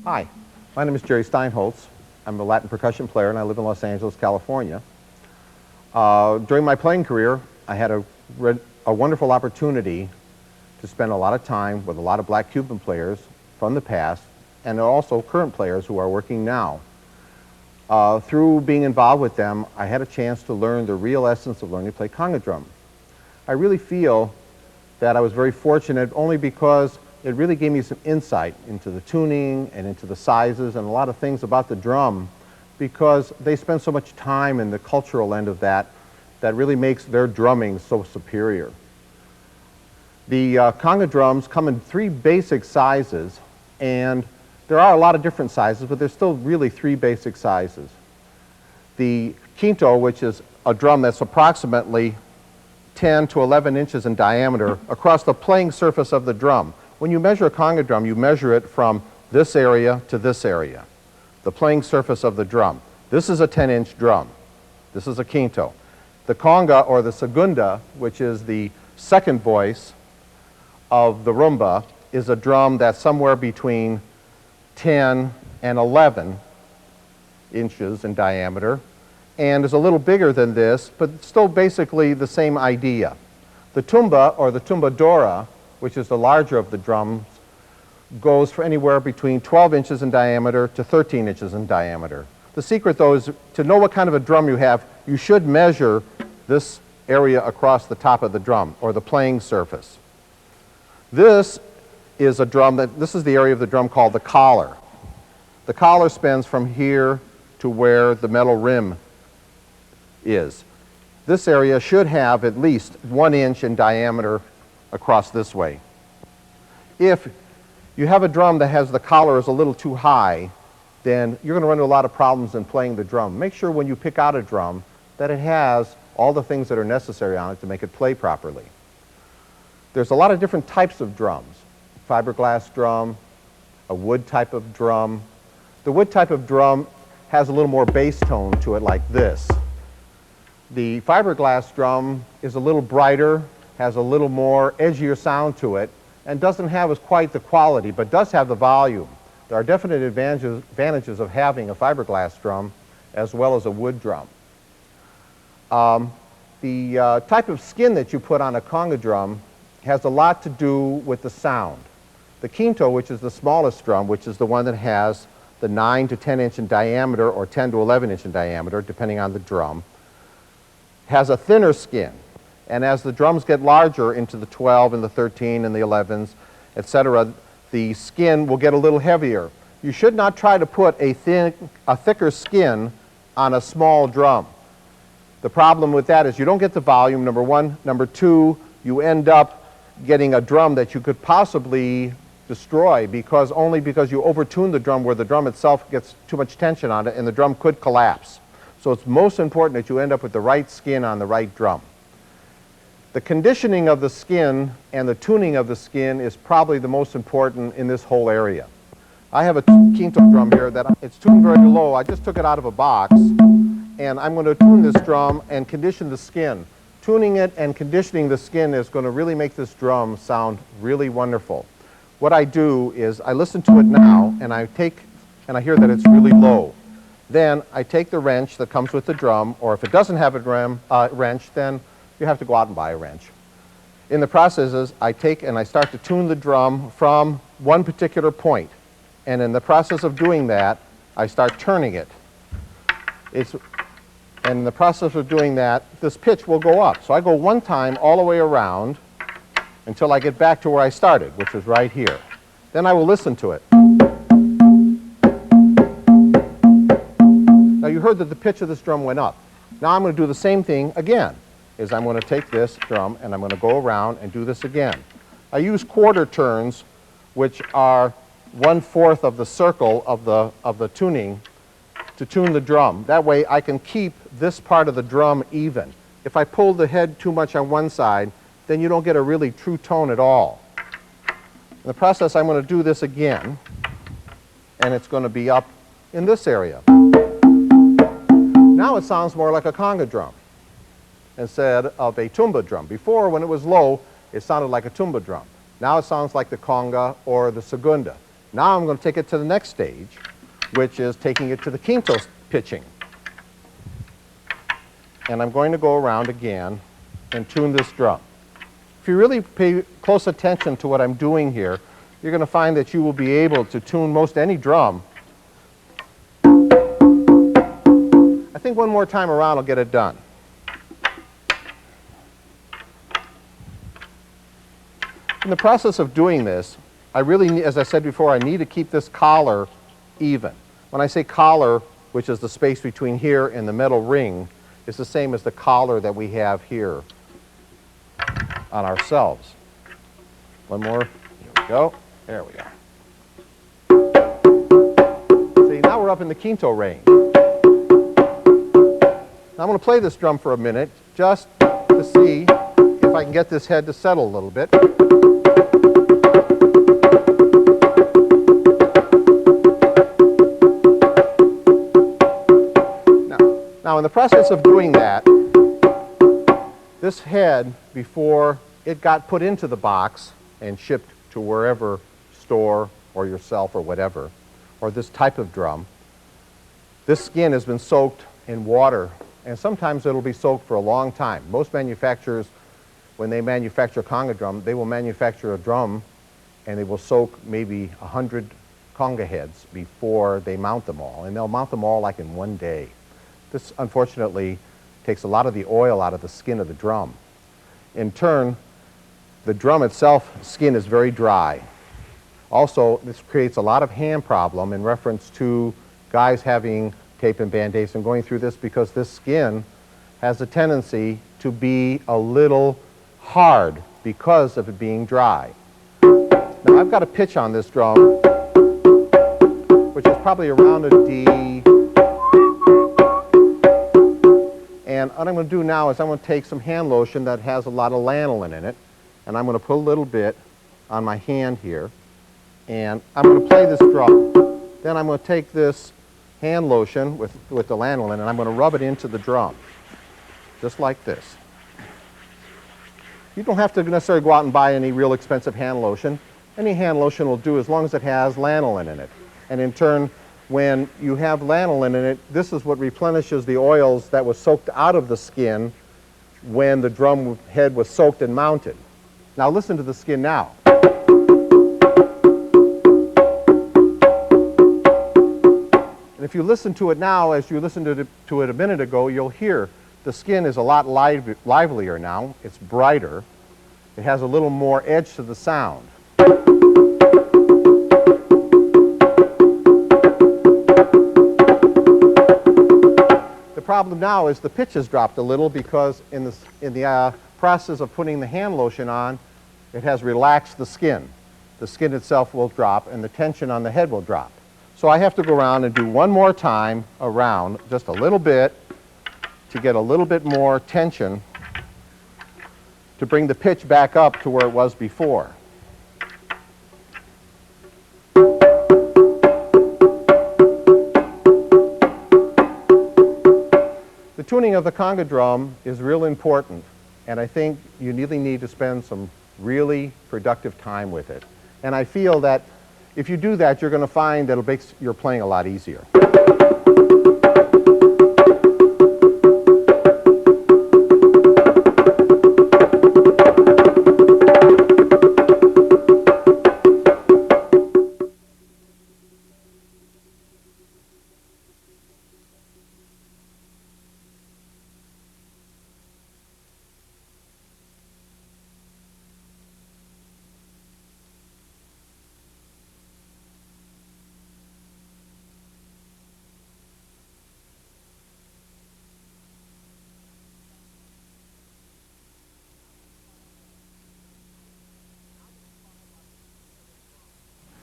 Hi, my name is Jerry Steinholtz. I'm a Latin percussion player and I live in Los Angeles, California. During my playing career, I had a wonderful opportunity to spend a lot of time with a lot of black Cuban players from the past and also current players who are working now. Through being involved with them, I had a chance to learn the real essence of learning to play conga drum. I really feel that I was very fortunate only because it really gave me some insight into the tuning and into the sizes and a lot of things about the drum, because they spend so much time in the cultural end of that really makes their drumming so superior. The conga drums come in 3 basic sizes, and there are a lot of different sizes, but there's still really 3 basic sizes. The quinto, which is a drum that's approximately 10 to 11 inches in diameter across the playing surface of the drum. When you measure a conga drum, you measure it from this area to this area, the playing surface of the drum. This is a 10-inch drum. This is a quinto. The conga, or the segunda, which is the second voice of the rumba, is a drum that's somewhere between 10 and 11 inches in diameter and is a little bigger than this, but still basically the same idea. The tumba, or the tumbadora, which is the larger of the drums, goes for anywhere between 12 inches in diameter to 13 inches in diameter. The secret, though, is to know what kind of a drum you have, you should measure this area across the top of the drum, or the playing surface. This is a drum this is the area of the drum called the collar. The collar spans from here to where the metal rim is. This area should have at least 1 inch in diameter across this way. If you have a drum that has the collar is a little too high, then you're going to run into a lot of problems in playing the drum. Make sure when you pick out a drum that it has all the things that are necessary on it to make it play properly. There's a lot of different types of drums. Fiberglass drum, a wood type of drum. The wood type of drum has a little more bass tone to it like this. The fiberglass drum is a little brighter, has a little more edgier sound to it, and doesn't have as quite the quality, but does have the volume. There are definite advantages of having a fiberglass drum as well as a wood drum. The type of skin that you put on a conga drum has a lot to do with the sound. The quinto, which is the smallest drum, which is the one that has the 9 to 10 inch in diameter or 10 to 11 inch in diameter, depending on the drum, has a thinner skin. And as the drums get larger into the 12 and the 13 and the 11s, etc., the skin will get a little heavier. You should not try to put a thicker skin on a small drum. The problem with that is you don't get the volume, number one. Number two, you end up getting a drum that you could possibly destroy only because you overtune the drum where the drum itself gets too much tension on it and the drum could collapse. So it's most important that you end up with the right skin on the right drum. The conditioning of the skin and the tuning of the skin is probably the most important in this whole area. I have a quinto drum here that it's tuned very low. I just took it out of a box, and I'm going to tune this drum and condition the skin. Tuning it and conditioning the skin is going to really make this drum sound really wonderful. What I do is I listen to it now, and I hear that it's really low. Then I take the wrench that comes with the drum, or if it doesn't have a wrench, then you have to go out and buy a wrench. In the processes, I take and I start to tune the drum from one particular point. And in the process of doing that, I start turning it. And in the process of doing that, this pitch will go up. So I go one time all the way around until I get back to where I started, which is right here. Then I will listen to it. Now you heard that the pitch of this drum went up. Now I'm going to do the same thing again. I'm going to take this drum and I'm going to go around and do this again. I use quarter turns, which are 1/4 of the circle of the tuning, to tune the drum. That way I can keep this part of the drum even. If I pull the head too much on one side, then you don't get a really true tone at all. In the process, I'm going to do this again, and it's going to be up in this area. Now it sounds more like a conga drum instead of a tumba drum. Before, when it was low, it sounded like a tumba drum. Now it sounds like the conga or the segunda. Now I'm going to take it to the next stage, which is taking it to the quinto pitching. And I'm going to go around again and tune this drum. If you really pay close attention to what I'm doing here, you're going to find that you will be able to tune most any drum. I think one more time around will get it done. In the process of doing this, I really, as I said before, I need to keep this collar even. When I say collar, which is the space between here and the metal ring, it's the same as the collar that we have here on ourselves. One more. Here we go. There we are. See, now we're up in the quinto range. Now I'm going to play this drum for a minute just to see if I can get this head to settle a little bit. Now, in the process of doing that, this head, before it got put into the box and shipped to wherever store or yourself or whatever, or this type of drum, this skin has been soaked in water, and sometimes it'll be soaked for a long time. Most manufacturers, when they manufacture a conga drum, they will manufacture a drum and they will soak maybe 100 conga heads before they mount them all, and they'll mount them all like in one day. This, unfortunately, takes a lot of the oil out of the skin of the drum. In turn, the drum itself, skin is very dry. Also, this creates a lot of hand problem in reference to guys having tape and Band-Aids and going through this, because this skin has a tendency to be a little hard because of it being dry. Now I've got a pitch on this drum, which is probably around a D. And what I'm going to do now is I'm going to take some hand lotion that has a lot of lanolin in it, and I'm going to put a little bit on my hand here, and I'm going to play this drum. Then I'm going to take this hand lotion with the lanolin, and I'm going to rub it into the drum, just like this. You don't have to necessarily go out and buy any real expensive hand lotion. Any hand lotion will do as long as it has lanolin in it. And in turn, when you have lanolin in it, this is what replenishes the oils that was soaked out of the skin when the drum head was soaked and mounted. Now listen to the skin now. And if you listen to it now as you listened to it a minute ago, you'll hear the skin is a lot livelier now. It's brighter. It has a little more edge to the sound. The problem now is the pitch has dropped a little because in the process of putting the hand lotion on, it has relaxed the skin. The skin itself will drop and the tension on the head will drop. So I have to go around and do one more time around, just a little bit, to get a little bit more tension to bring the pitch back up to where it was before. The tuning of the conga drum is real important, and I think you really need to spend some really productive time with it. And I feel that if you do that, you're going to find that it makes your playing a lot easier.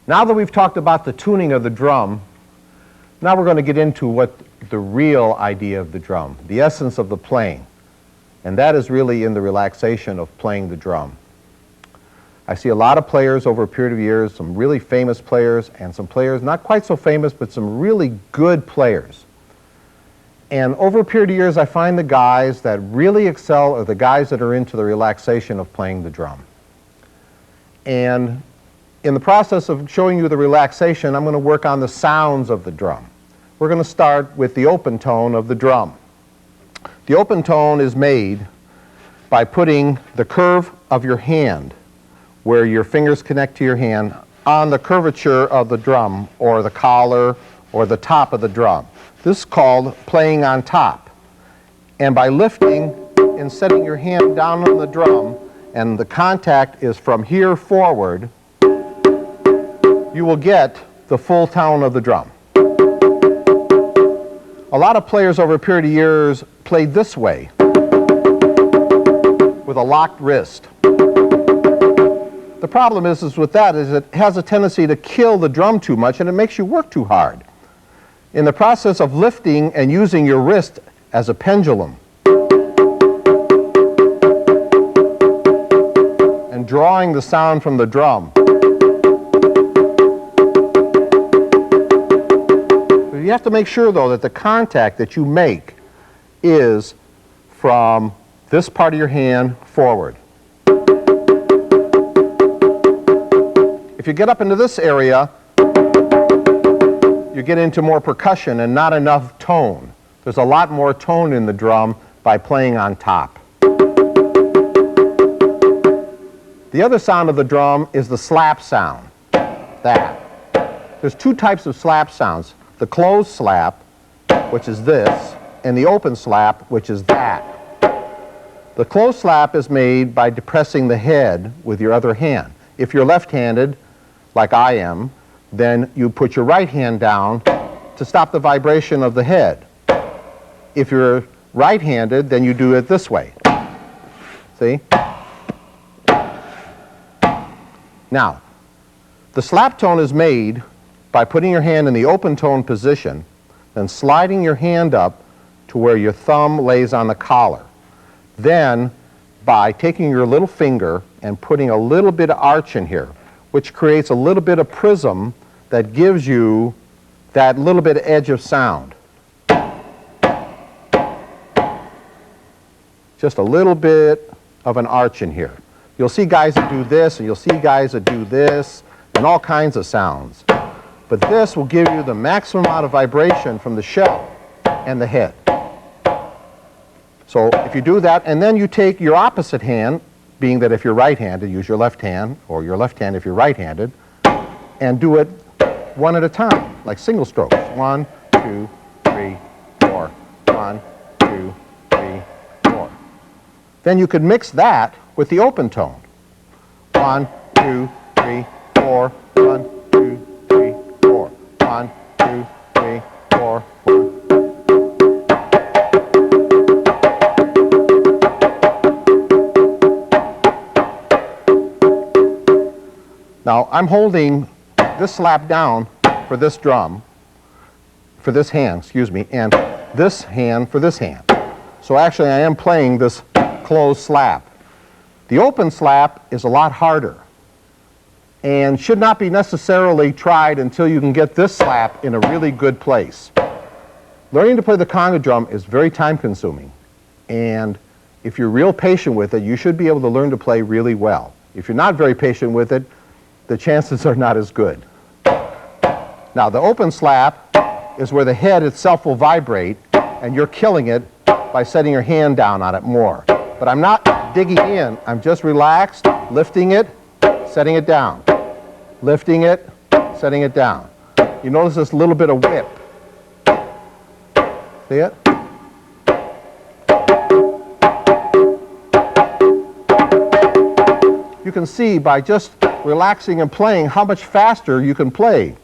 Now that we've talked about the tuning of the drum, now we're going to get into what the real idea of the drum, the essence of the playing. And that is really in the relaxation of playing the drum. I see a lot of players over a period of years, some really famous players and some players not quite so famous, but some really good players. And over a period of years, I find the guys that really excel are the guys that are into the relaxation of playing the drum. And in the process of showing you the relaxation, I'm going to work on the sounds of the drum. We're going to start with the open tone of the drum. The open tone is made by putting the curve of your hand, where your fingers connect to your hand, on the curvature of the drum, or the collar, or the top of the drum. This is called playing on top. And by lifting and setting your hand down on the drum, and the contact is from here forward, you will get the full tone of the drum. A lot of players over a period of years played this way, with a locked wrist. The problem is with that is it has a tendency to kill the drum too much and it makes you work too hard. In the process of lifting and using your wrist as a pendulum and drawing the sound from the drum, you have to make sure, though, that the contact that you make is from this part of your hand forward. If you get up into this area, you get into more percussion and not enough tone. There's a lot more tone in the drum by playing on top. The other sound of the drum is the slap sound. That. There's two types of slap sounds. The closed slap, which is this, and the open slap, which is that. The closed slap is made by depressing the head with your other hand. If you're left-handed, like I am, then you put your right hand down to stop the vibration of the head. If you're right-handed, then you do it this way. See? Now, The slap tone is made by putting your hand in the open tone position, then sliding your hand up to where your thumb lays on the collar. Then, by taking your little finger and putting a little bit of arch in here, which creates a little bit of prism that gives you that little bit of edge of sound. Just a little bit of an arch in here. You'll see guys that do this, and you'll see guys that do this, and all kinds of sounds. But this will give you the maximum amount of vibration from the shell and the head. So if you do that, and then you take your opposite hand, being that if you're right-handed, use your left hand, or your left hand if you're right-handed, and do it one at a time, like single strokes. 1, 2, 3, 4. 1, 2, 3, 4. Then you could mix that with the open tone. 1, 2, 3, 4. 1, 2, 3, 4. 1, 2, 3, 4. 1. Now, I'm holding this slap down for this drum, for this hand, excuse me, and this hand for this hand. So actually, I am playing this closed slap. The open slap is a lot harder and should not be necessarily tried until you can get this slap in a really good place. Learning to play the conga drum is very time-consuming, and if you're real patient with it, you should be able to learn to play really well. If you're not very patient with it, the chances are not as good. Now, the open slap is where the head itself will vibrate, and you're killing it by setting your hand down on it more. But I'm not digging in. I'm just relaxed, lifting it, setting it down. Lifting it, setting it down. You notice this little bit of whip. See it? You can see by just relaxing and playing how much faster you can play.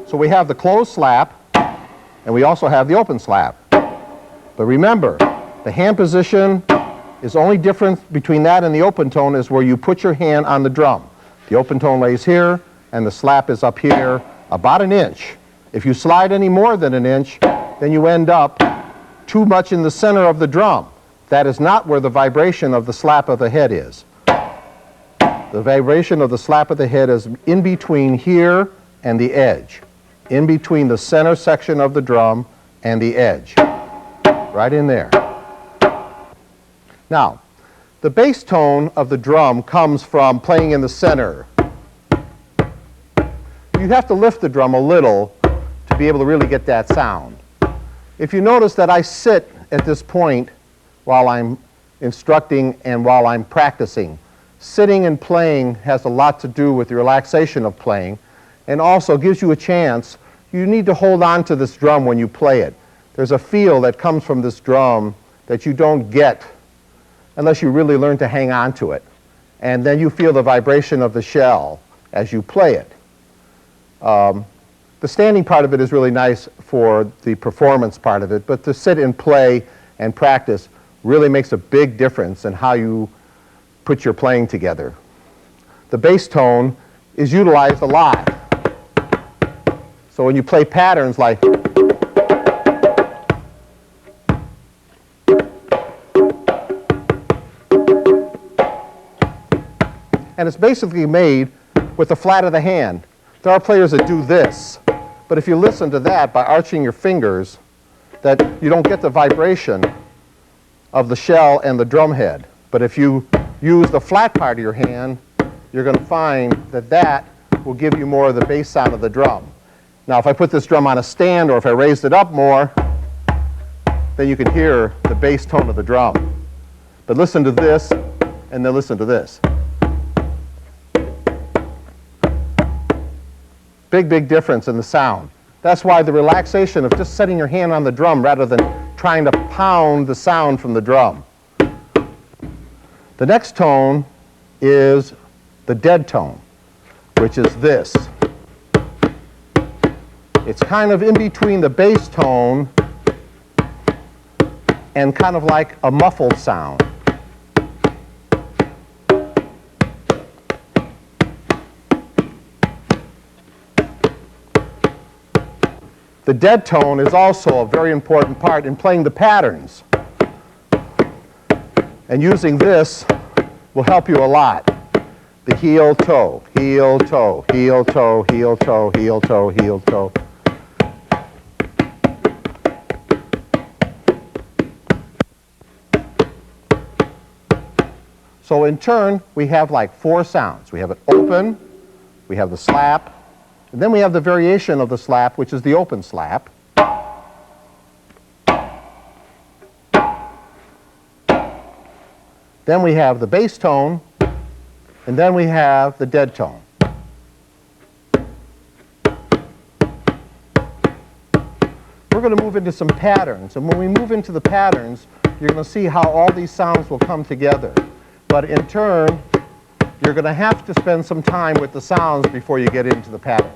So we have the closed slap, and we also have the open slap. But remember, the hand position is only difference between that and the open tone is where you put your hand on the drum. The open tone lays here, and the slap is up here, about an inch. If you slide any more than an inch, then you end up too much in the center of the drum. That is not where the vibration of the slap of the head is. The vibration of the slap of the head is in between here and the edge, in between the center section of the drum and the edge, right in there. Now, the bass tone of the drum comes from playing in the center. You have to lift the drum a little to be able to really get that sound. If you notice that I sit at this point while I'm instructing and while I'm practicing, sitting and playing has a lot to do with the relaxation of playing, and also gives you a chance. You need to hold on to this drum when you play it. There's a feel that comes from this drum that you don't get unless you really learn to hang on to it. And then you feel the vibration of the shell as you play it. The standing part of it is really nice for the performance part of it, but to sit and play and practice really makes a big difference in how you put your playing together. The bass tone is utilized a lot. So when you play patterns like and it's basically made with the flat of the hand. There are players that do this, but if you listen to that by arching your fingers, that you don't get the vibration of the shell and the drum head. But if you use the flat part of your hand, you're going to find that that will give you more of the bass sound of the drum. Now, if I put this drum on a stand or if I raised it up more, then you can hear the bass tone of the drum. But listen to this, and then listen to this. Big, big difference in the sound. That's why the relaxation of just setting your hand on the drum rather than trying to pound the sound from the drum. The next tone is the dead tone, which is this. It's kind of in between the bass tone and kind of like a muffled sound. The dead tone is also a very important part in playing the patterns. And using this will help you a lot. The heel, toe, heel, toe, heel, toe, heel, toe, heel, toe, heel, toe. So in turn, we have like 4 sounds. We have it open, we have the slap, and then we have the variation of the slap, which is the open slap. Then we have the bass tone, and then we have the dead tone. We're going to move into some patterns, and when we move into the patterns, you're going to see how all these sounds will come together. But in turn, you're going to have to spend some time with the sounds before you get into the patterns.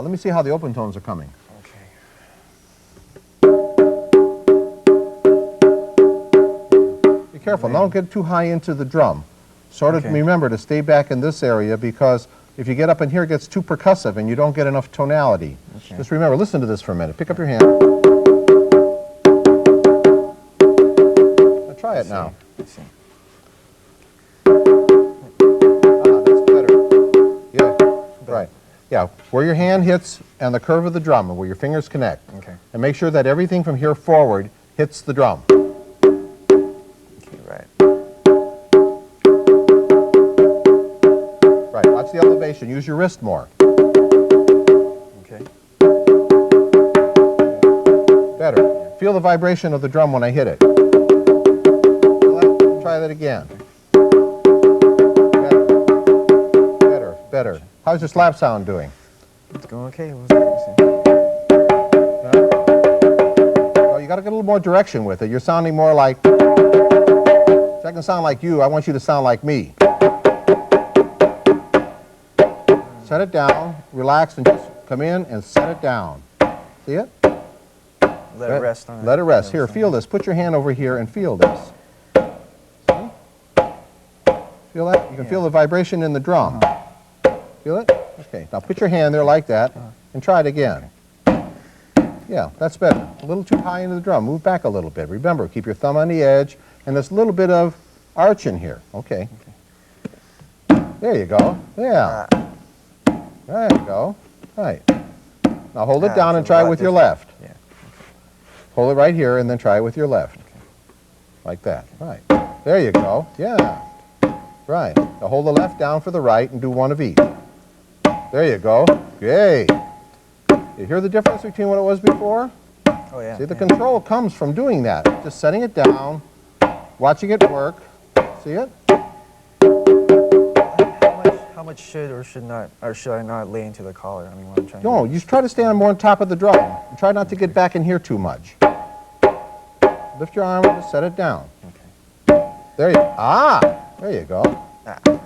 Let me see how the open tones are coming. Okay. Be careful, don't get too high into the drum. Sort of remember to stay back in this area, because if you get up in here, it gets too percussive and you don't get enough tonality. Okay. Just remember, listen to this for a minute. Pick up your hand. Now try it now. Let's see. That's better. Yeah, right. Yeah, where your hand hits and the curve of the drum, and where your fingers connect. Okay. And make sure that everything from here forward hits the drum. Okay, right. Right, watch the elevation. Use your wrist more. Okay. Better. Feel the vibration of the drum when I hit it. Feel that? Try that again. Better. Better. Better. How's your slap sound doing? It's going okay. Well, you got to get a little more direction with it. You're sounding more like, if I can sound like you, I want you to sound like me. Set it down, relax, and just come in and set it down. See it? Let it rest on it. Let it rest. Here, feel this. Put your hand over here and feel this. See? Feel that? You can feel the vibration in the drum. Feel it? Okay. Now put your hand there like that and try it again. Yeah, that's better. A little too high into the drum. Move back a little bit. Remember, keep your thumb on the edge and there's a little bit of arch in here. Okay. There you go. Yeah. There you go. Right. Now hold it down and try it with your left. Yeah. Hold it right here and then try it with your left. Like that. Right. There you go. Yeah. Right. Now hold the left down for the right and do one of each. There you go. Yay. You hear the difference between what it was before? Oh, yeah. See, the control comes from doing that. Just setting it down, watching it work. See it? How much should or should I not lay into the collar? I mean, what I'm trying No, to do. you try to stand more on top of the drum. And try not to get back in here too much. Lift your arm and just set it down. Okay. There you go. There you go.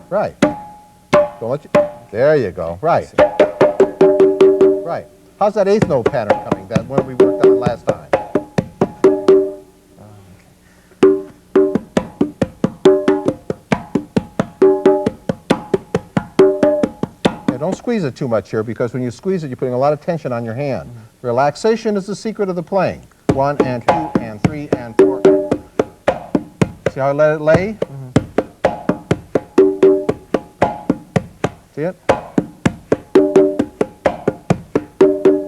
Right. Don't let you. There you go. Right. Right. How's that eighth note pattern coming? That one we worked on last time. Yeah, don't squeeze it too much here, because when you squeeze it, you're putting a lot of tension on your hand. Relaxation is the secret of the playing. 1 and 2 and 3 and 4. See how I let it lay? See it?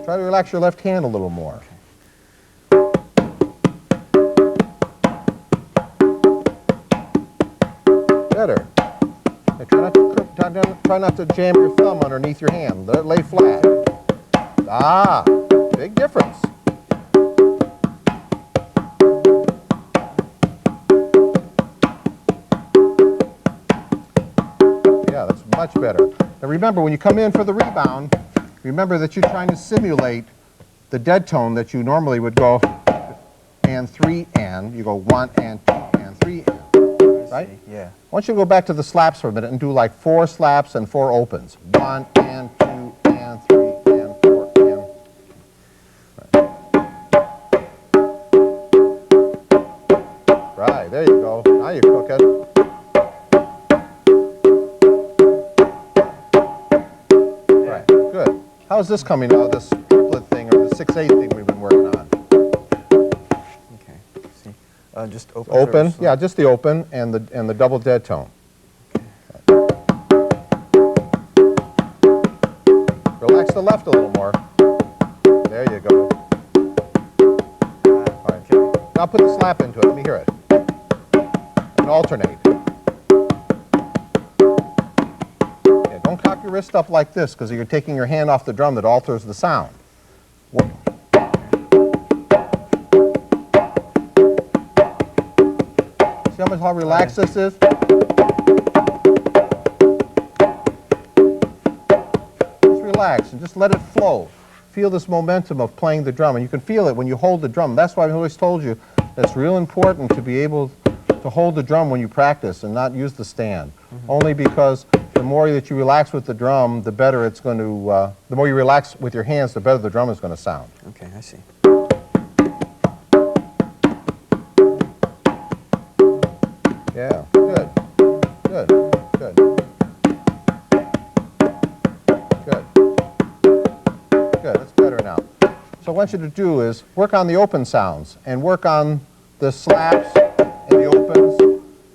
Try to relax your left hand a little more. Better. Hey, try not to jam your thumb underneath your hand. Let it lay flat. Big difference. Yeah, that's much better. Now remember, when you come in for the rebound, remember that you're trying to simulate the dead tone that you normally would go and 3 and. You go 1 and 2 and 3 and. Right? Yeah. I want you to go back to the slaps for a minute and do like 4 slaps and 4 opens. 1 and 2 and 3 and 4 and. Right, there you go. Now you're cooking. Right, good. How's this coming out, this triplet thing or the 6/8 thing we've been working on? Okay. See, just open. Open, yeah, just the open and the double dead tone. Relax the left a little more. There you go. All right. Now put the slap into it. Let me hear it. And alternate. Yeah, don't cock your wrist up like this because you're taking your hand off the drum that alters the sound. See how relaxed this is? Just relax and just let it flow. Feel this momentum of playing the drum, and you can feel it when you hold the drum. That's why I've always told you that it's real important to be able to hold the drum when you practice and not use the stand. Only because the more that you relax with the drum, the better it's going to, the more you relax with your hands, the better the drum is going to sound. Okay, I see. Yeah, good, good, good, good, good, that's better now. So what I want you to do is work on the open sounds and work on the slaps and the opens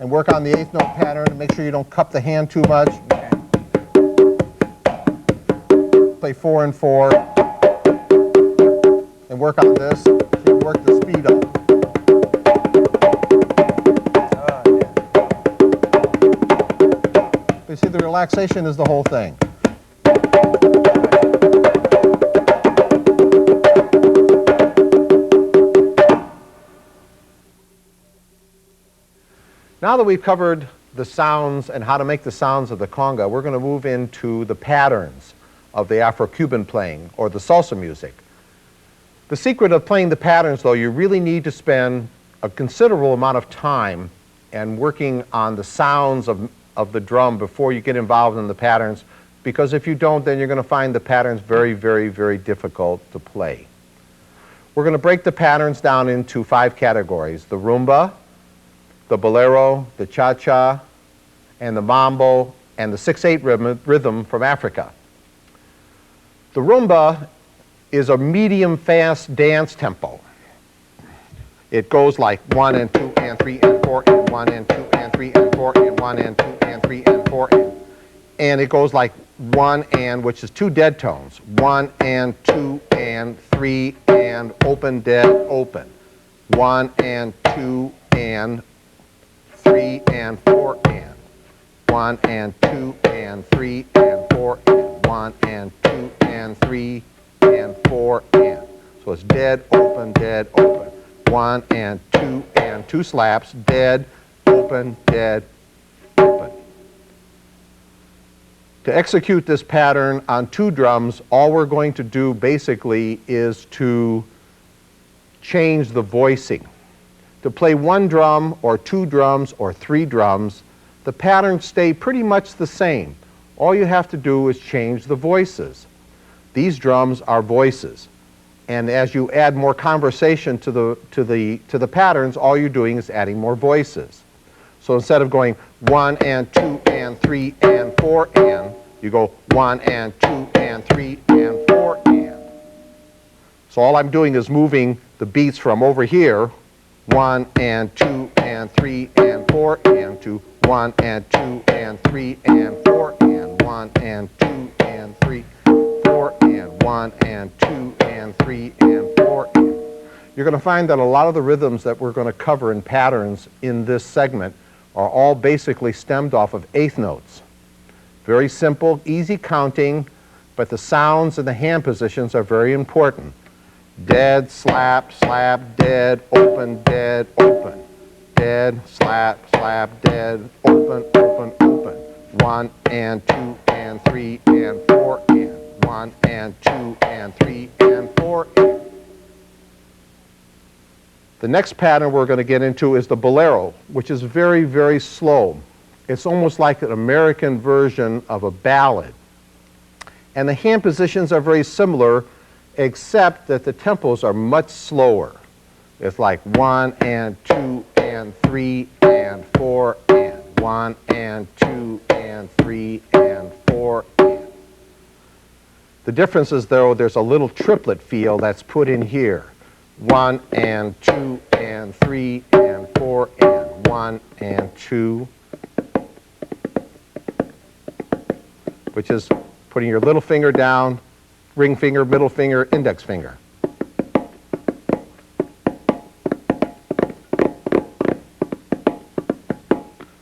and work on the 8th note pattern and make sure you don't cup the hand too much. Okay. Play 4 and 4 and work on this so you can work the speed up. You see, the relaxation is the whole thing. Now that we've covered the sounds and how to make the sounds of the conga, we're going to move into the patterns of the Afro-Cuban playing or the salsa music. The secret of playing the patterns, though, you really need to spend a considerable amount of time and working on the sounds of the drum before you get involved in the patterns, because if you don't, then you're going to find the patterns very, very, very difficult to play. We're going to break the patterns down into 5 categories: the rumba, the bolero, the cha-cha, and the mambo, and the 6/8 rhythm from Africa. The rumba is a medium-fast dance tempo. It goes like 1 and 2 and 3 and 4 and 1 and 2 and 3 and 4 and 1 and 2 and 3 and 4 and it goes like 1 and, which is 2 dead tones. 1 and 2 and 3 and open, dead, open. 1 and 2 and 3 and 4 and 1 and 2 and 3 and 4 and 1 and 2 and 3 and 4 and. So it's dead, open, dead, open. 1 and 2 slaps, dead, open, dead, open. To execute this pattern on 2 drums, all we're going to do basically is to change the voicing. To play 1 drum or 2 drums or 3 drums, the patterns stay pretty much the same. All you have to do is change the voices. These drums are voices. And as you add more conversation to the patterns, all you're doing is adding more voices. So instead of going 1 and 2 and 3 and 4 and, you go 1 and 2 and 3 and 4 and. So all I'm doing is moving the beats from over here, 1 and 2 and 3 and 4 and, to 1 and 2 and 3 and 4 and, 1 and 2 and 3, 4 and, 1 and 2 and 3 and 4 and. You're going to find that a lot of the rhythms that we're going to cover in patterns in this segment are all basically stemmed off of 8th notes. Very simple, easy counting, but the sounds and the hand positions are very important. Dead, slap, slap, dead, open, dead, open. Dead, slap, slap, dead, open, open, open. 1 and 2 and 3 and 4 and 1 and 2 and 3 and 4 and. The next pattern we're going to get into is the bolero, which is very, very slow. It's almost like an American version of a ballad. And the hand positions are very similar, except that the tempos are much slower. It's like 1 and 2 and 3 and 4 and 1 and 2 and 3 and 4 and. The difference is, though, there's a little triplet feel that's put in here. 1 and 2 and 3 and 4 and 1 and 2, which is putting your little finger down, ring finger, middle finger, index finger.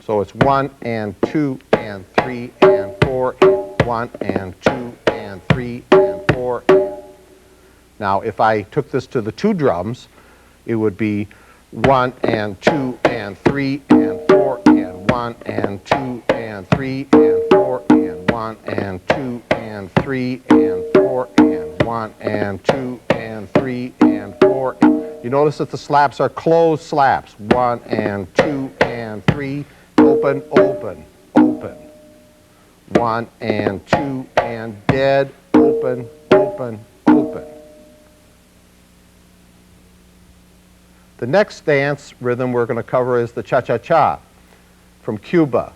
So it's 1 and 2 and 3 and 4 and 1 and 2 and 3 and 4 and. Now, if I took this to the two drums, it would be 1 and 2 and 3 and 4 and 1 and 2 and 3 and 4 and 1 and 2 and 3 and 4 and 1 and 2 and 3 and 4. You notice that the slaps are closed slaps. 1 and 2 and 3, open, open, open. 1 and 2 and dead, open, open, open. The next dance rhythm we're going to cover is the cha-cha-cha from Cuba.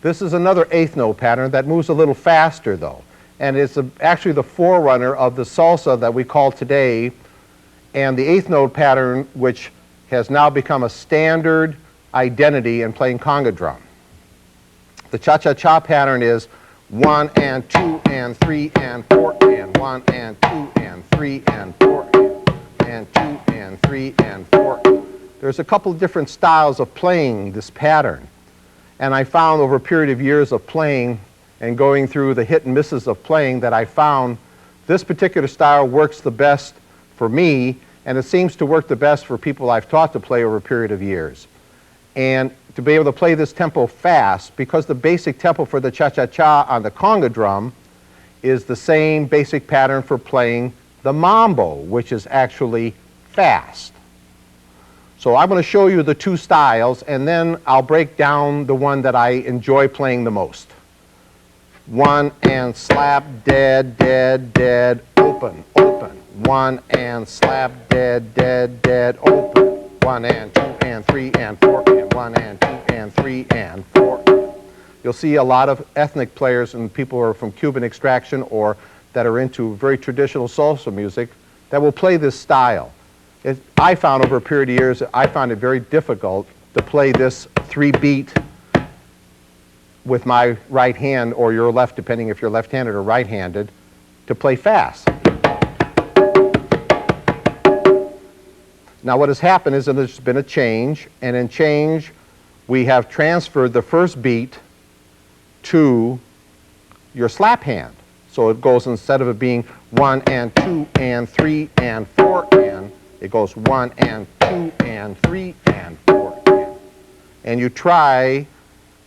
This is another eighth note pattern that moves a little faster, though. And it's actually the forerunner of the salsa that we call today, and the eighth note pattern, which has now become a standard identity in playing conga drum. The cha-cha-cha pattern is 1 and 2 and 3 and 4 and 1 and 2 and 3 and 4 and 2 and 3 and 4. There's a couple of different styles of playing this pattern. And I found over a period of years of playing and going through the hit and misses of playing that I found this particular style works the best for me, and it seems to work the best for people I've taught to play over a period of years. And to be able to play this tempo fast, because the basic tempo for the cha-cha-cha on the conga drum is the same basic pattern for playing the mambo, which is actually fast. So I'm going to show you the two styles, and then I'll break down the one that I enjoy playing the most. 1 and slap, dead, dead, dead, open, open. 1 and slap, dead, dead, dead, open. 1 and 2 and 3 and 4 and 1 and 2 and 3 and 4. You'll see a lot of ethnic players and people who are from Cuban extraction or that are into very traditional salsa music that will play this style. I found over a period of years, I found it very difficult to play this 3-beat with my right hand or your left, depending if you're left-handed or right-handed, to play fast. Now what has happened is that there's been a change, and in change we have transferred the first beat to your slap hand. So it goes, instead of it being 1 and 2 and 3 and 4 and, it goes 1 and 2 and 3 and 4 and. And you try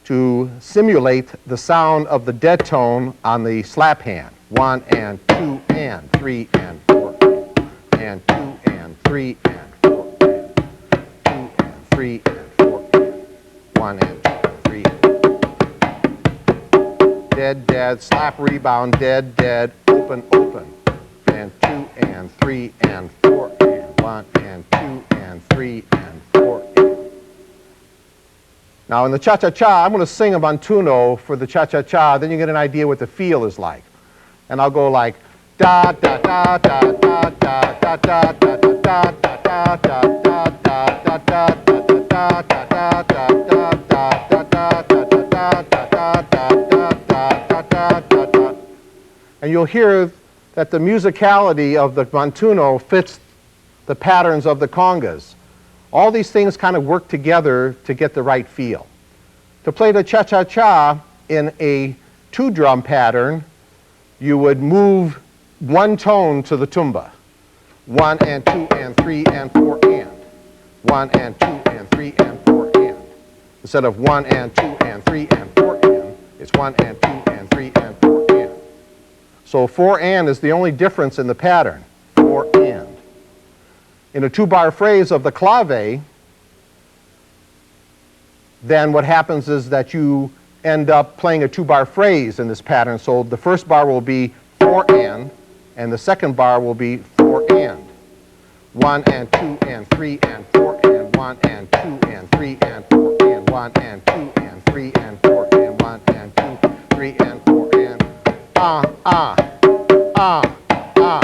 to simulate the sound of the dead tone on the slap hand. 1 and 2 and 3 and 4 and 2 and 3 and 4 and 2 and 3 and 4 and 1 and 2 and 3 and. Dead, dead, slap, rebound, dead, dead, open, open, and 2 and 3 and 4 and 1 and 2 and 3 and 4 and. Now in the cha-cha-cha, I'm going to sing a montuno for the cha-cha-cha, then you get an idea what the feel is like. And I'll go like da da da da da da da da da da da da da da da da da. And you'll hear that the musicality of the montuno fits the patterns of the congas. All these things kind of work together to get the right feel. To play the cha-cha-cha in a 2-drum pattern, you would move one tone to the tumba. 1 and 2 and 3 and 4 and. 1 and 2 and 3 and 4 and. Instead of 1 and 2 and 3 and 4 and, It's 1 and 2 and 3 and 4 and. So 4 and is the only difference in the pattern. 4 and. In a 2-bar phrase of the clave, then what happens is that you end up playing a 2-bar phrase in this pattern. So the first bar will be 4 and the second bar will be 4 and. 1 and 2 and 3 and 4 and 1 and 2 and 3 and 4 and 1 and 2 and 3 and 4 and 1 and 2, 3 and 4 and ah ah ah ah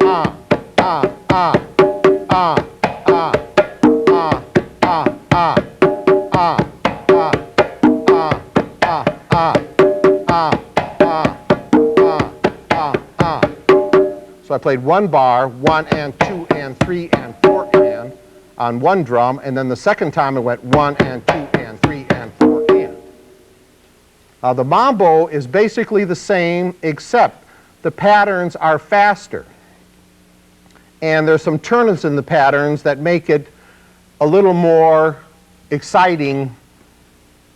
ah ah ah So I played 1 bar, 1 and 2 and 3 and 4 and on one drum, and then the second time it went 1 and 2 and 3 and 4 and. Now the mambo is basically the same, except the patterns are faster. And there's some turns in the patterns that make it a little more exciting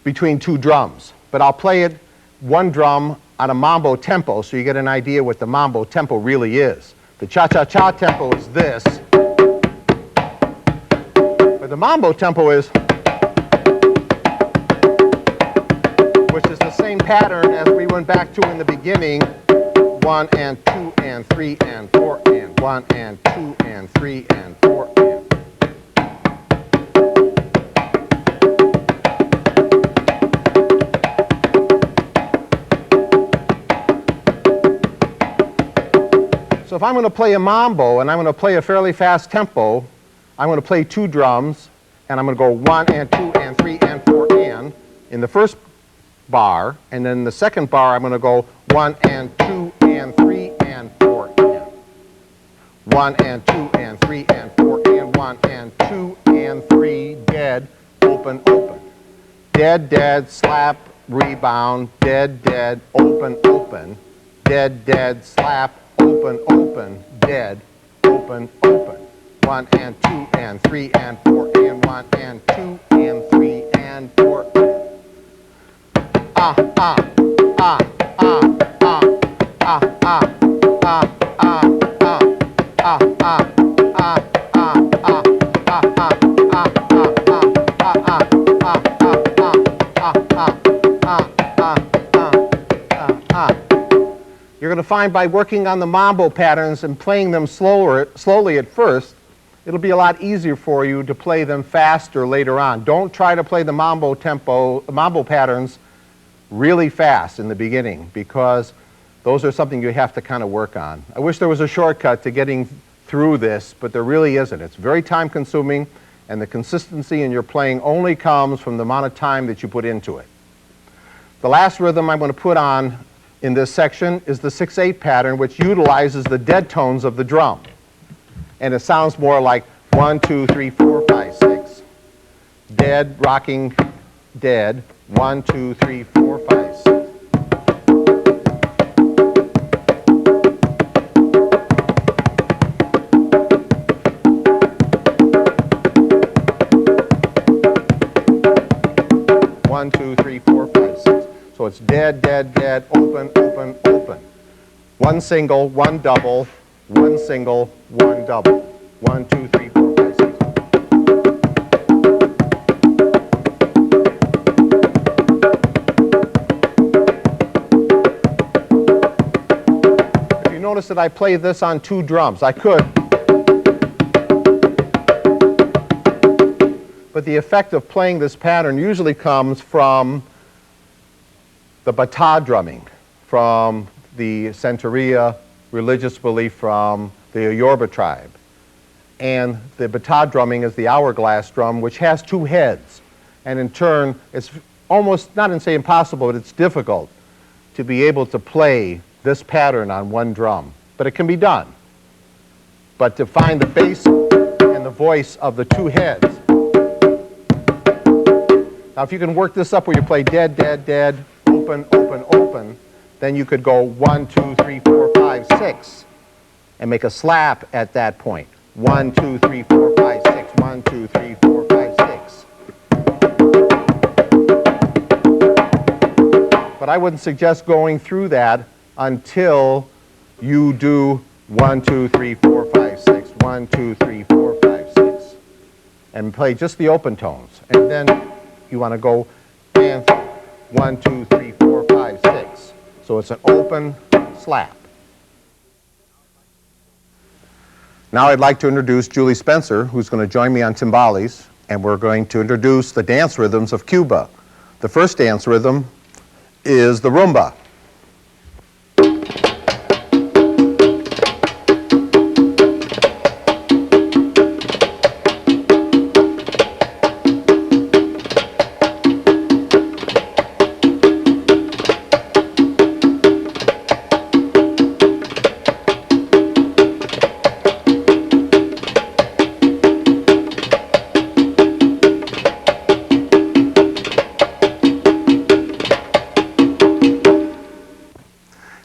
between 2 drums. But I'll play it 1 drum on a mambo tempo so you get an idea what the mambo tempo really is. The cha-cha-cha tempo is this, but the mambo tempo is, which is the same pattern as we went back to in the beginning, 1 and 2 and 3 and 4 and 1 and 2 and 3 and 4 and. So if I'm going to play a mambo and I'm going to play a fairly fast tempo, I'm going to play 2 drums and I'm going to go 1 and 2 and 3 and 4 and in the first bar, and then the second bar I'm going to go 1 and 2 and 3 and 4 and 1 and 2 and 3 and 4 and 1 and 2 and 3 dead, open, open, dead, dead, slap, rebound, dead, dead, open, open, dead, dead, slap, open, open, dead, open, open. 1 and 2 and 3 and 4 and 1 and 2 and 3 and 4. Ah, ah, ah, ah, ah, ah, ah, ah, ah, ah, ah, You're going to find by working on the mambo patterns and playing them slowly at first, it'll be a lot easier for you to play them faster later on. Don't try to play the mambo patterns really fast in the beginning, because those are something you have to kind of work on. I wish there was a shortcut to getting through this, but there really isn't. It's very time consuming, and the consistency in your playing only comes from the amount of time that you put into it. The last rhythm I'm going to put on in this section is the 6/8 pattern, which utilizes the dead tones of the drum. And it sounds more like 1, 2, 3, 4, 5, 6. Dead, rocking, dead. 1, 2, 3, 4, 5, 6. One, two, three, four, five, six. So it's dead, dead, dead, open, open, open. 1 single, 1 double, 1 single, 1 double. 1, 2, 3, 4, 5, 6. If you notice that I play this on 2 drums, I could. But the effect of playing this pattern usually comes from the bata drumming, from the Santeria religious belief from the Yoruba tribe. And the bata drumming is the hourglass drum, which has 2 heads. And in turn, it's almost, not to say impossible, but it's difficult to be able to play this pattern on 1 drum. But it can be done. But to find the bass and the voice of the 2 heads. Now, if you can work this up where you play dead, dead, dead, open, open, open, then you could go 1, 2, 3, 4, 5, 6, and make a slap at that point. 1, 2, 3, 4, 5, 6. 1, 2, 3, 4, 5, 6. But I wouldn't suggest going through that until you do 1, 2, 3, 4, 5, 6, 1, 2, 3, 4, 5, 6, and play just the open tones. And then you want to go and 1, 2, 3, 4, 5, 6. So it's an open slap. Now I'd like to introduce Julie Spencer, who's going to join me on timbales, and we're going to introduce the dance rhythms of Cuba. The first dance rhythm is the rumba.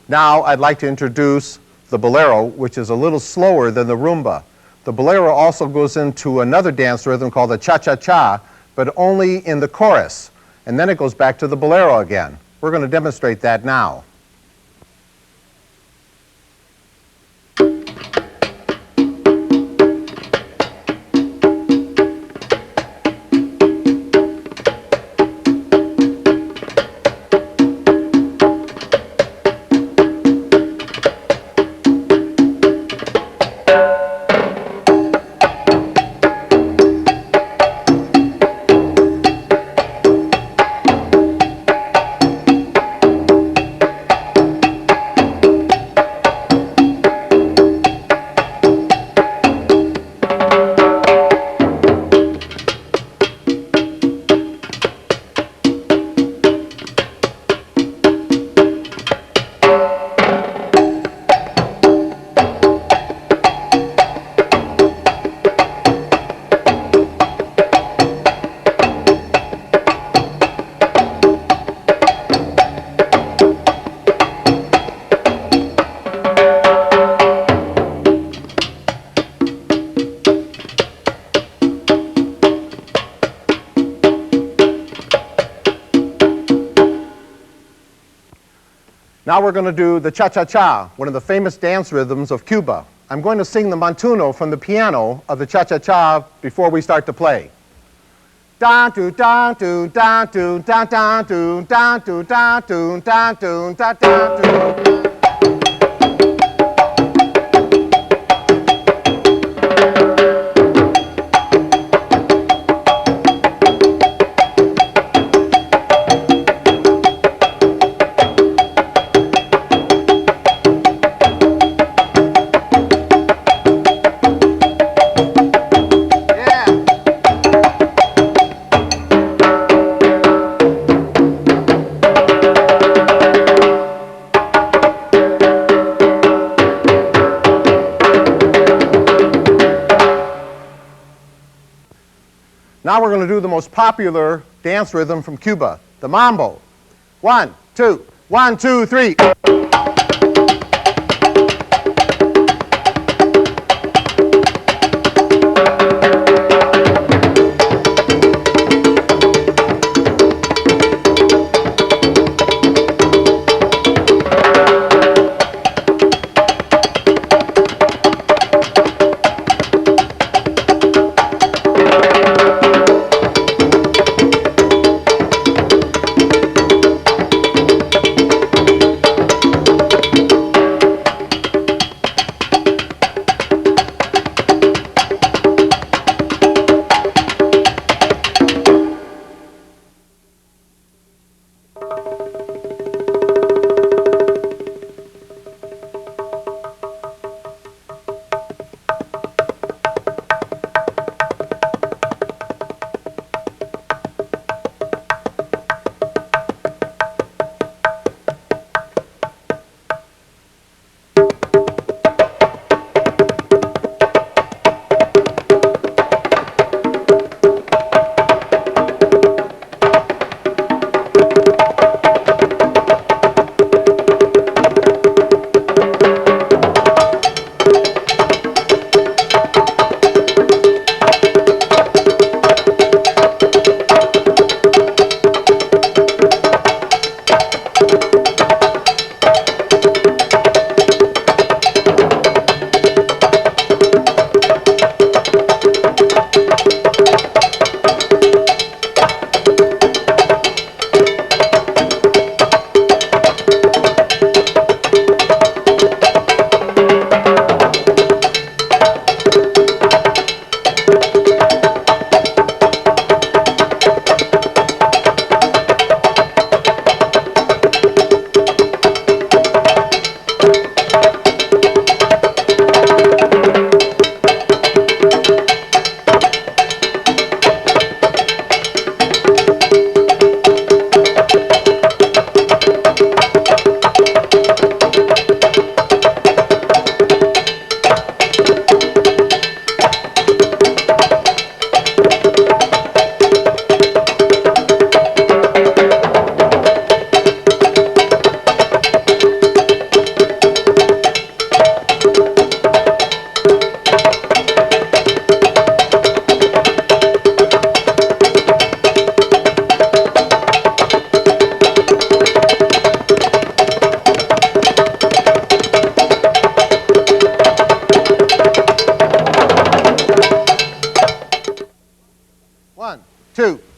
Now I'd like to introduce the bolero, which is a little slower than the rumba. The bolero also goes into another dance rhythm called the cha-cha-cha, but only in the chorus. And then it goes back to the bolero again. We're going to demonstrate that now. Now we're going to do the cha-cha-cha, one of the famous dance rhythms of Cuba. I'm going to sing the montuno from the piano of the cha-cha-cha before we start to play. Da do da do da do da da do da do da do da do da da do. Now we're going to do the most popular dance rhythm from Cuba, the mambo. 1, 2, 1, 2, 3.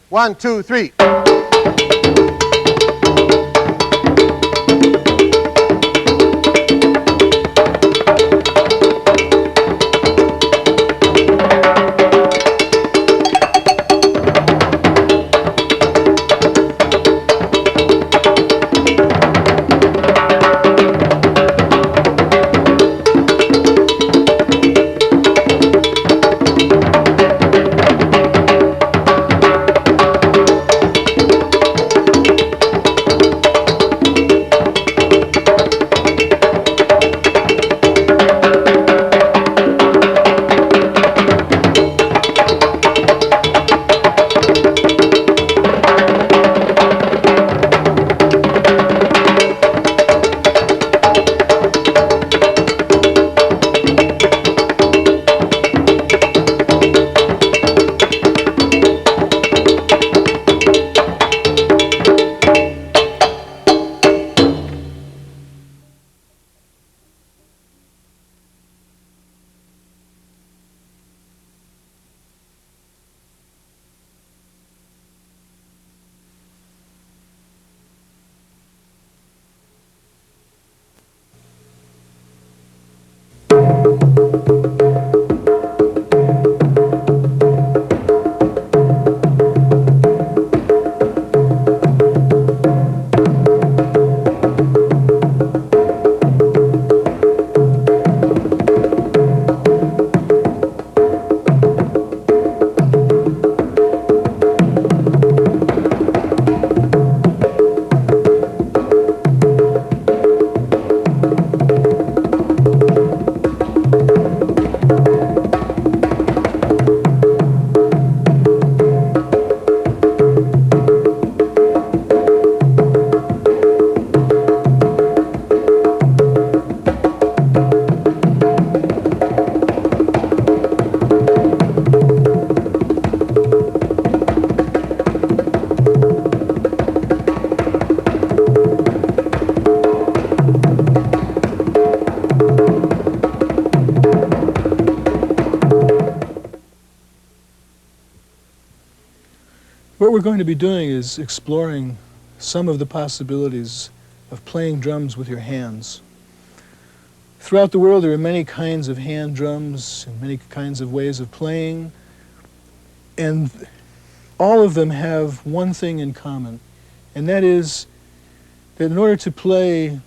1, 2, 3. What we're going to be doing is exploring some of the possibilities of playing drums with your hands. Throughout the world there are many kinds of hand drums and many kinds of ways of playing, and all of them have one thing in common, and that is that in order to play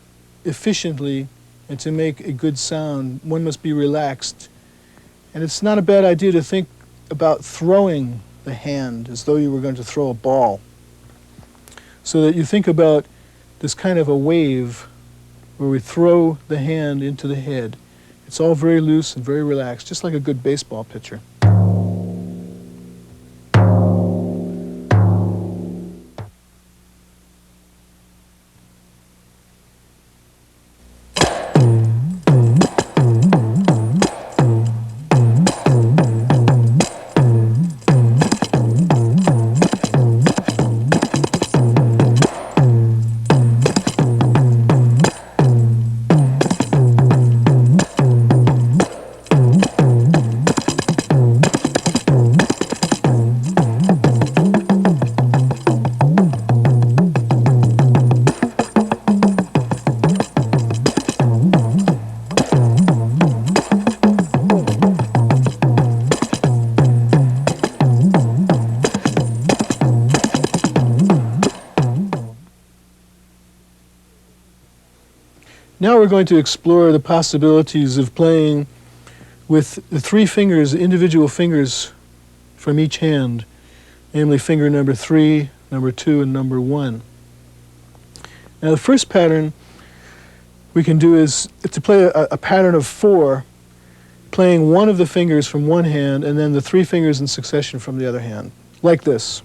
efficiently and to make a good sound, one must be relaxed. And it's not a bad idea to think about throwing the hand as though you were going to throw a ball, so that you think about this kind of a wave where we throw the hand into the head. It's all very loose and very relaxed, just like a good baseball pitcher. Now we're going to explore the possibilities of playing with the three fingers, individual fingers from each hand, namely finger number 3, number 2, and number 1. Now the first pattern we can do is to play a pattern of 4, playing one of the fingers from one hand and then the 3 fingers in succession from the other hand, like this.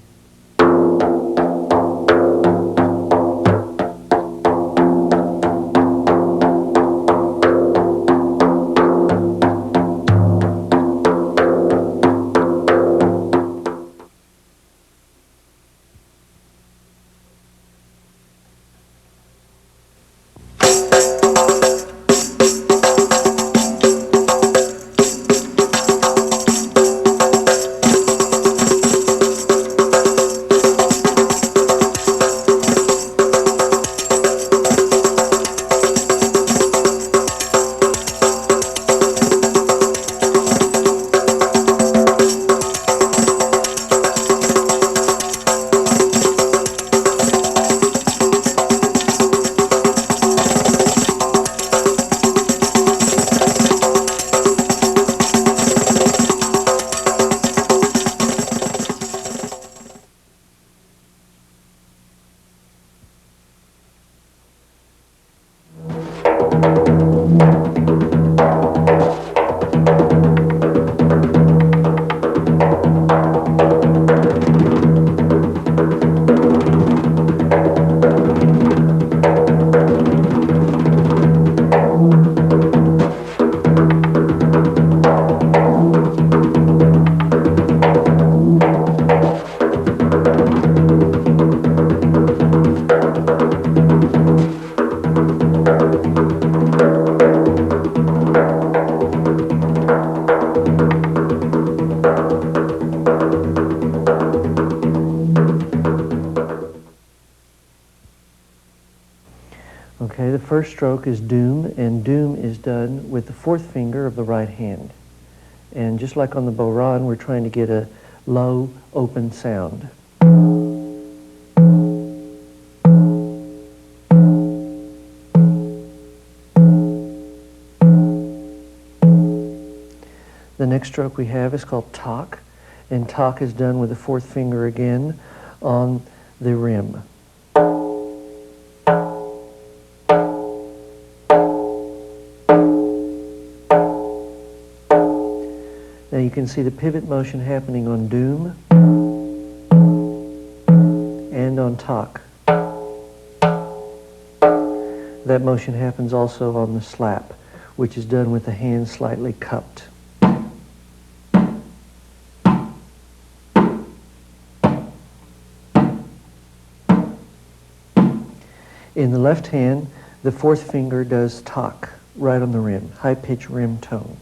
Okay, the first stroke is doom, and doom is done with the fourth finger of the right hand. And just like on the bodhrán, we're trying to get a low, open sound. The next stroke we have is called tak, and tak is done with the fourth finger again on the rim. Now you can see the pivot motion happening on doom and on tak. That motion happens also on the slap, which is done with the hand slightly cupped. In the left hand, the fourth finger does tak, right on the rim, high-pitch rim tone.